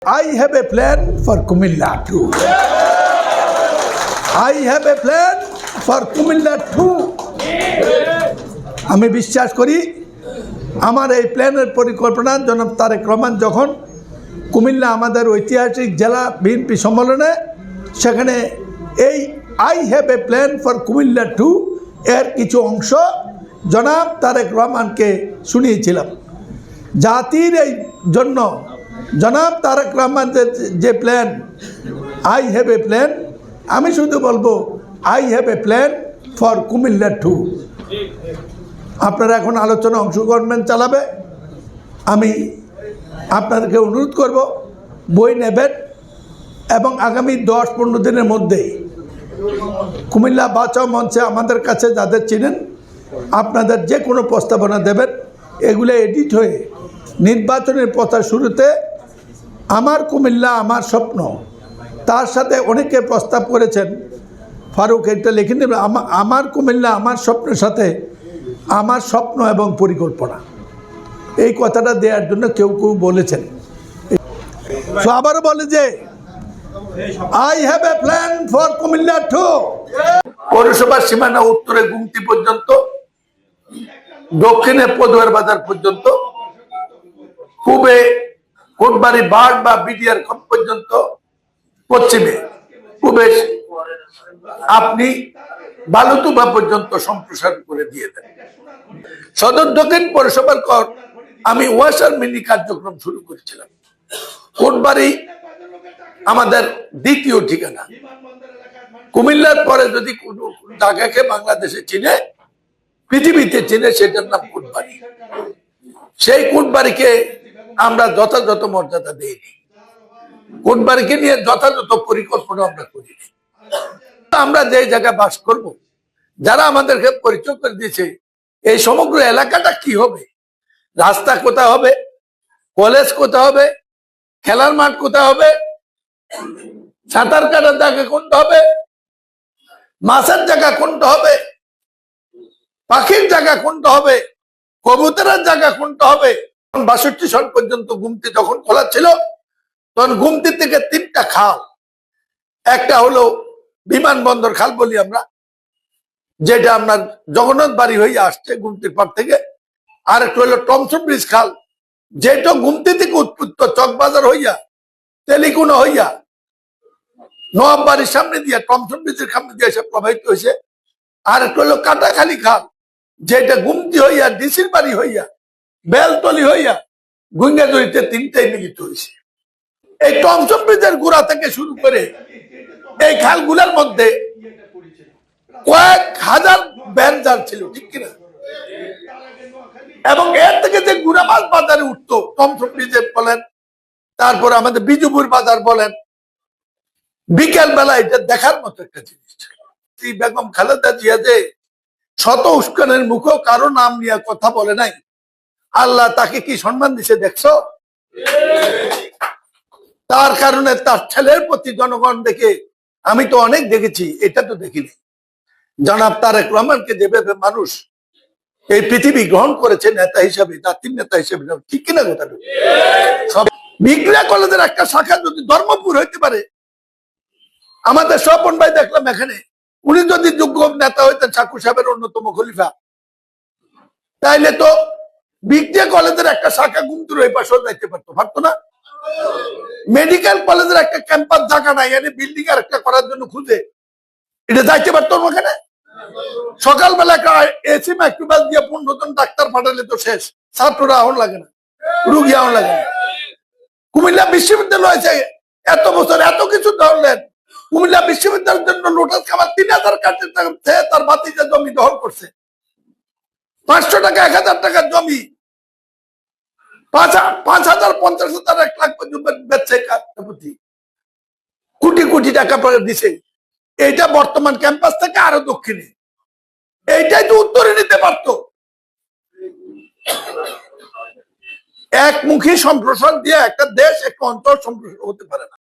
I have a plan for Kumilla too. I have a plan for Kumilla too. আমি বিশ্বাস করি আমার এই প্ল্যানের পরিকল্পনা জনাব তারেক রহমান যখন কুমিল্লা আমাদের ঐতিহাসিক জেলা বিএনপি সম্মেলনে সেখানে এই I have a plan for Comilla too এর কিছু অংশ জনাব তারেক রহমানকে শুনিয়েছিলাম। জাতির এই জন্য জনাব তারেক রহমানের যে plan I have a plan, আমি শুধু বলবো I have a plan for Comilla too. আপনারা এখন আলোচনা অংশগ্রহণ চালাবে। আমি আপনাদেরকে অনুরোধ করব বই নেবেন এবং আগামী 10-15 দিনের মধ্যেই কুমিল্লা বাঁচাও মঞ্চে আমাদের কাছে যাদের চিনেন আপনাদের যে কোনো প্রস্তাবনা দেবেন, এগুলো এডিট হয়ে নির্বাচনের প্রচার শুরুতে আমার কুমিল্লা আমার স্বপ্ন, তার সাথে অনেকে প্রস্তাব করেছেন ফারুক এটা লিখে নেবেন, আমার কুমিল্লা আমার স্বপ্নের সাথে আমার স্বপ্ন এবং পরিকল্পনা, এই কথাটা দেওয়ার জন্য কেউ কেউ বলেছেন। তো আবারও বলে যে I have a plan for Comilla too. পৌরসভার সীমানা উত্তরে গুমতি পর্যন্ত, দক্ষিণে পদুয়ার বাজার পর্যন্ত, পূবে কোটবাড়ি বাড় বা বিডিআর পর্যন্ত, পশ্চিমে পূবে আপনি বালুতুবা পর্যন্ত সম্প্রসারণ করে দিয়ে দেন। সদর দক্ষিণ পৌরসভার কর আমি ওয়াসার মিনি কার্যক্রম শুরু করেছিলাম। কোটবাড়ি আমাদের দ্বিতীয় ঠিকানা। কুমিল্লার পরে যদি কোনো জায়গাকে বাংলাদেশে চিনে, পৃথিবীতে চিনে, সেটার নাম কোটবাড়ি। সেই কোটবাড়িকে আমরা যথাযথ মর্যাদা দিইনি, কোটবাড়িকে নিয়ে যথাযথ পরিকল্পনা আমরা করিনি। আমরা যে জায়গায় বাস করব, যারা আমাদেরকে পরিচয় করে দিয়েছে এই সমগ্র এলাকাটা কি হবে, রাস্তা কোথায় হবে, কলেজ কোথায় হবে, খেলার মাঠ কোথায় হবে, সাঁতার কাটার জায়গা কোনটা হবে, মাছের জায়গা কোনটা হবে, পাখির জায়গা কোনটা হবে, কবুতরের জায়গা কোনটা হবে। 62 সাল পর্যন্ত গুমতি যখন খোলা ছিল তখন গুমতি থেকে 3টা খাল, একটা হলো বিমানবন্দর খাল বলি আমরা, যেটা আপনার জগন্নাথ বাড়ি হয়ে আসছে গুমতির পার থেকে, আর একটা হলো টমসন ব্রিজ খাল, যেটা গুমতি থেকে উৎপত্ত চকবাজার হইয়া তেলিকুনা হইয়া নবাব বাড়ির সামনে দিয়ে টমসন ব্রিজের সামনে দিয়ে এসে প্রবাহিত হয়েছে। আর একটা হলো কাটাখালী খাল, যেটা গুমতি হইয়া ডিসির বাড়ি হইয়া বেলতলি হইয়া গুঙ্গাজড়িতে 3টাই মিলিত হয়েছে। এই টমসন ব্রিজের গোড়া থেকে শুরু করে এই খালগুলোর মধ্যে কয়েক হাজার ব্যানজার ছিল, ঠিক কিনা? এবং এর থেকে যে গুড়া মাছ বাজারে উঠতো টমসন ব্রিজে বলেন, তারপর আমাদের বিজুপুর বাজার বলেন, বিকেল বেলা এটা দেখার মতো একটা জিনিস ছিল। বেগম খালেদা জিয়া যে শত উস্কানের মুখেও কারো নাম নিয়ে কথা বলে নাই, আল্লাহ তাকে কি সম্মান দিছে দেখছো? তার কারণে তার ছেলের প্রতি জনগণ দেখে, আমি তো অনেক দেখেছি, এটা তো দেখিনি। জনাব তারেক রহমানকে যেভাবে মানুষ এই পৃথিবী গ্রহণ করেছে নেতা হিসাবে, জাতির নেতা হিসেবে, ঠিক কিনা কথাটা? সব বিক্রিয়া কলেজের একটা শাখা যদি ধর্মপুর হইতে পারে, আমাদের স্বপন ভাই দেখলাম এখানে, উনি যদি যোগ্য নেতা হইতেন ঠাকুর সাহেবের অন্যতম খলিফা, তাইলে তো বিক্রিয়া কলেজের একটা শাখা গুমতুর ওই পাশেও যাইতে পারতো না? মেডিকেল কলেজের একটা ক্যাম্পাস জায়গা নাই, এনে বিল্ডিং আর একটা করার জন্য খুঁজে এটা যাইতে পারতো ওখানে? সকালবেলা একটা এসি মাইক্রোবাস দিয়ে 15 জন ডাক্তার পাঠালে তো শেষ, ছাত্ররা আহন লাগে না, রুগী আহন লাগে না। কুমিল্লা বিশ্ববিদ্যালয় আছে, এত বছর এত কিছু ধরলেন, কুমিল্লা বিশ্ববিদ্যালয়ের জন্য লোটাস খাবার 3000 কাঠের তার বাতিজা জমি দখল করছে, 500 টাকা 1000 টাকার জমি 5,000 50,000 1 লাখ পর্যন্ত বেচছে, কোটি কোটি টাকা দিছে। এইটা বর্তমান ক্যাম্পাস থেকে আরো দক্ষিণে, এইটাই তো উত্তরে নিতে পারতো। একমুখী সম্প্রসারণ দিয়ে একটা দেশ একটা অঞ্চল সম্প্রসারণ হতে পারে না।